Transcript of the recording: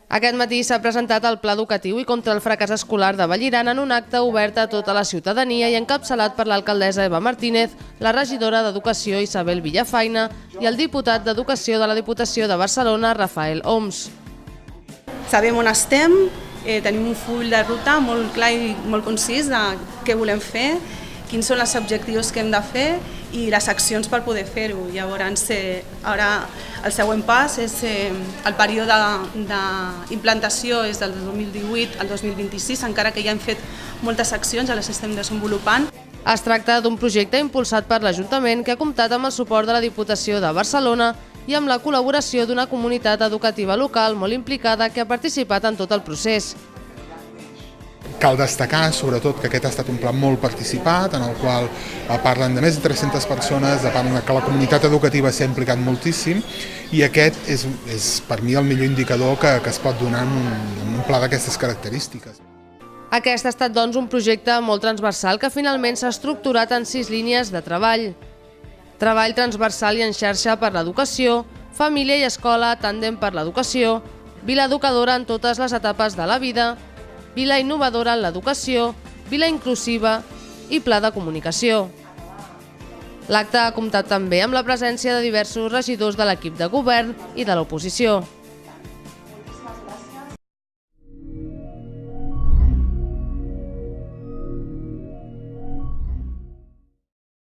Aquest matí s'ha presentat el Pla Educatiu i contra el fracàs escolar de Vallirana en un acte obert a tota la ciutadania i encapçalat per l'alcaldessa Eva Martínez, la regidora d'Educació Isabel Villafaina i el diputat d'Educació de la Diputació de Barcelona, Rafael Homs. Sabem on estem, tenim un full de ruta molt clar i molt concís de què volem fer, quins són els objectius que hem de fer i les accions per poder fer-ho. Llavors, ara el següent pas és el període d'implantació és del 2018 al 2026, encara que ja hem fet moltes accions, ja les estem desenvolupant. Es tracta d'un projecte impulsat per l'Ajuntament que ha comptat amb el suport de la Diputació de Barcelona i amb la col·laboració d'una comunitat educativa local molt implicada que ha participat en tot el procés. Cal destacar, sobretot, que aquest ha estat un pla molt participat, en el qual parlen de més de 300 persones, que la comunitat educativa s'ha implicat moltíssim, i aquest és per mi el millor indicador que es pot donar en un pla d'aquestes característiques. Aquest ha estat, doncs, un projecte molt transversal que finalment s'ha estructurat en 6 línies de treball. Treball transversal i en xarxa per l'educació, família i escola, tàndem per l'educació, vila educadora en totes les etapes de la vida, vila innovadora en l'educació, vila inclusiva i pla de comunicació. L'acte ha comptat també amb la presència de diversos regidors de l'equip de govern i de l'oposició.